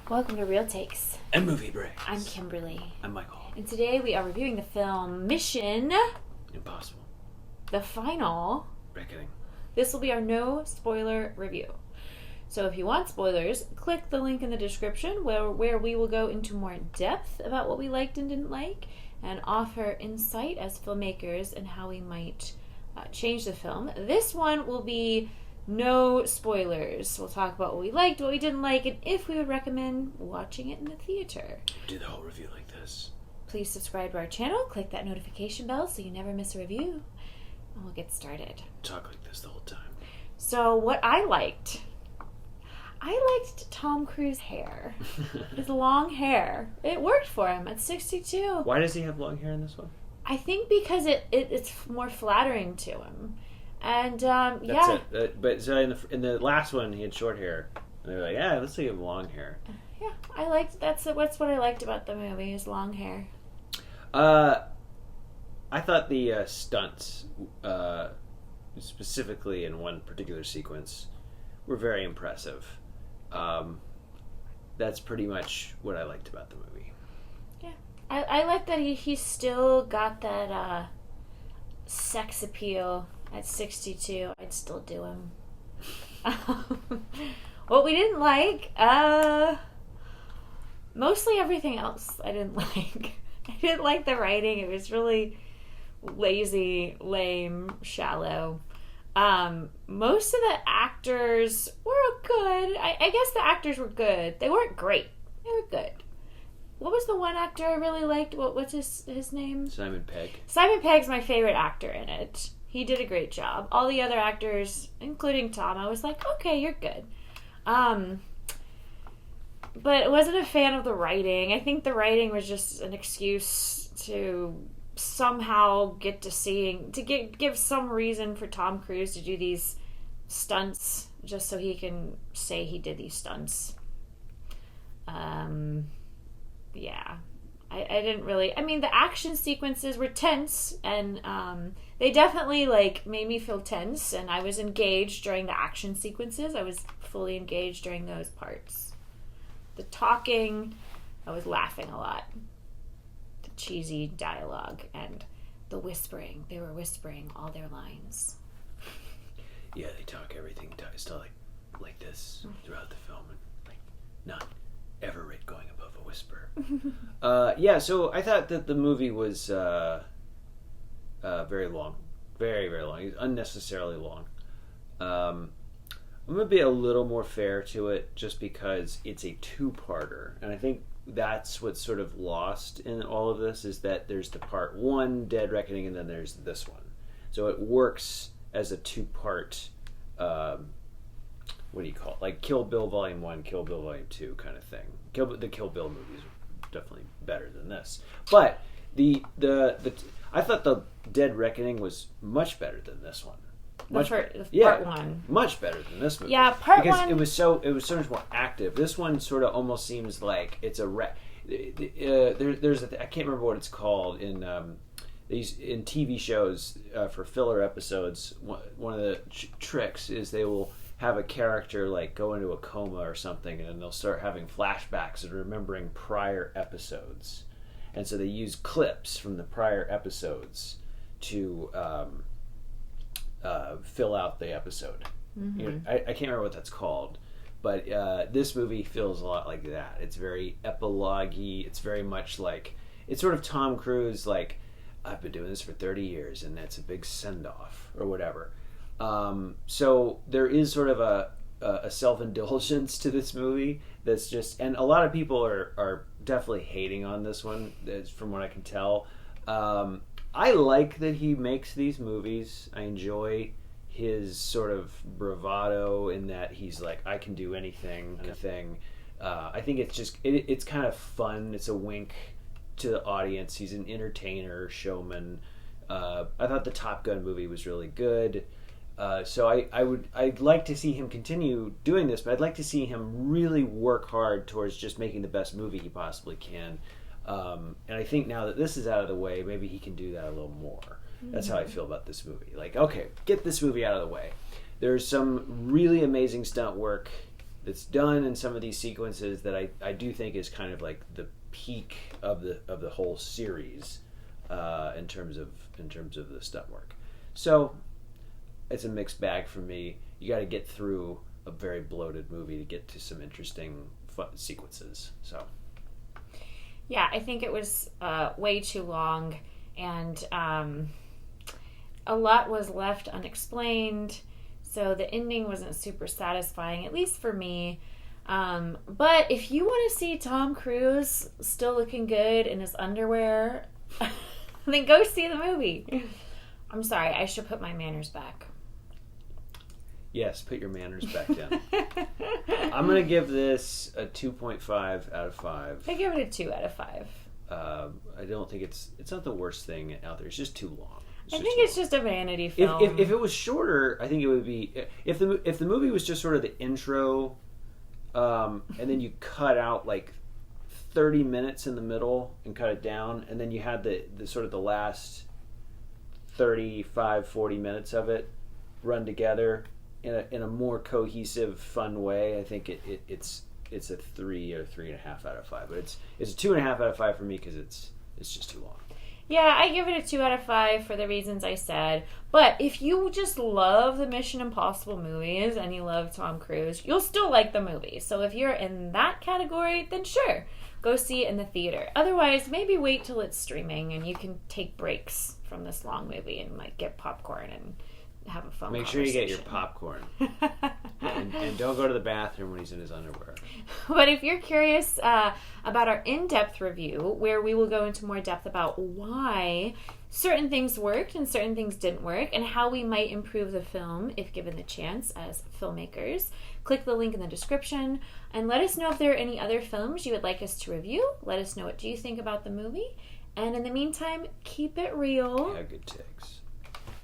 Welcome to Real Takes. And Movie Breaks. I'm Kimberly. I'm Michael. And today we are reviewing the film Mission Impossible. The Final Reckoning. This will be our no spoiler review. So if you want spoilers, click the link in the description where we will go into more depth about what we liked and didn't like and offer insight as filmmakers and how we might change the film. This one will be no spoilers. We'll talk about what we liked, what we didn't like, and if we would recommend watching it in the theater. Do the whole review like this. Please subscribe to our channel, click that notification bell so you never miss a review, and we'll get started. Talk like this the whole time. So what I liked Tom Cruise's hair. His long hair. It worked for him at 62. Why does he have long hair in this one? I think because it's more flattering to him. And That's it. But so in the last one, he had short hair. And they were like, yeah, let's say you have long hair. Yeah, I liked, that's what I liked about the movie, his long hair. I thought the stunts, specifically in one particular sequence, were very impressive. That's pretty much what I liked about the movie. Yeah. I like that he still got that sex appeal at 62. I'd still do him. What we didn't like, mostly everything else I didn't like. I didn't like the writing. It was really lazy, lame, shallow. Most of the actors were good. I guess the actors were good. They weren't great. They were good. What was the one actor I really liked? What's his name? Simon Pegg. Simon Pegg's my favorite actor in it. He did a great job. All the other actors, including Tom, I was like, okay, you're good. But I wasn't a fan of the writing. I think the writing was just an excuse to somehow get to give some reason for Tom Cruise to do these stunts just so he can say he did these stunts. Yeah. I didn't really... I mean, the action sequences were tense, and they definitely, made me feel tense, and I was engaged during the action sequences. I was fully engaged during those parts. The talking, I was laughing a lot. The cheesy dialogue and the whispering. They were whispering all their lines. Yeah, they talk everything still like this throughout the film, and not ever going above a whisper. Yeah, so I thought that the movie was very long. Very, very long. It was unnecessarily long. I'm going to be a little more fair to it just because it's a two-parter. And I think that's what's sort of lost in all of this is that there's the part one, Dead Reckoning, and then there's this one. So it works as a two-part, what do you call it? Like Kill Bill Volume 1, Kill Bill Volume 2 kind of thing. The Kill Bill movies are definitely better than this. But I thought the Dead Reckoning was much better than this one. Part one. Much better than this movie. Yeah, part because one. It was so much more active. This one sort of almost seems like it's a there's I can't remember what it's called in TV shows for filler episodes. One of the tricks is they will have a character go into a coma or something, and then they'll start having flashbacks and remembering prior episodes, and so they use clips from the prior episodes to fill out the episode. Mm-hmm. I can't remember what that's called, but this movie feels a lot like that. It's very epilogue-y. It's very much it's sort of Tom Cruise, I've been doing this for 30 years, and that's a big send-off, or whatever. So there is sort of a self-indulgence to this movie that's just... And a lot of people are definitely hating on this one, from what I can tell. I like that he makes these movies. I enjoy his sort of bravado in that he's I can do anything kind of thing. I think it's just it's kind of fun. It's a wink to the audience. He's an entertainer, showman. I thought the Top Gun movie was really good. So I'd like to see him continue doing this, but I'd like to see him really work hard towards just making the best movie he possibly can. And I think now that this is out of the way, maybe he can do that a little more. Mm-hmm. That's how I feel about this movie. Okay, get this movie out of the way. There's some really amazing stunt work that's done in some of these sequences that I do think is kind of like the peak of the whole series in terms of the stunt work. So it's a mixed bag for me. You got to get through a very bloated movie to get to some interesting sequences. So yeah, I think it was way too long, and a lot was left unexplained. So the ending wasn't super satisfying, at least for me. But if you want to see Tom Cruise still looking good in his underwear, then go see the movie. I'm sorry, I should put my manners back. Yes, put your manners back down. I'm going to give this a 2.5 out of 5. I give it a 2 out of 5. I don't think it's not the worst thing out there. It's just too long. I think it's just a vanity film. If it was shorter, I think it would be. If the movie was just sort of the intro, and then you cut out like 30 minutes in the middle and cut it down, and then you had the sort of the last 35-40 minutes of it run together in a more cohesive, fun way, I think it's a 3 or 3.5 out of 5. But it's a 2.5 out of 5 for me because it's just too long. Yeah, I give it a 2 out of 5 for the reasons I said. But if you just love the Mission Impossible movies and you love Tom Cruise, you'll still like the movie. So if you're in that category, then sure, go see it in the theater. Otherwise, maybe wait till it's streaming and you can take breaks from this long movie and like get popcorn and have a fun Make sure you get your popcorn. and don't go to the bathroom when he's in his underwear. But if you're curious about our in-depth review, where we will go into more depth about why certain things worked and certain things didn't work, and how we might improve the film if given the chance as filmmakers, click the link in the description and let us know if there are any other films you would like us to review. Let us know what you think about the movie. And in the meantime, keep it real. Yeah, good takes.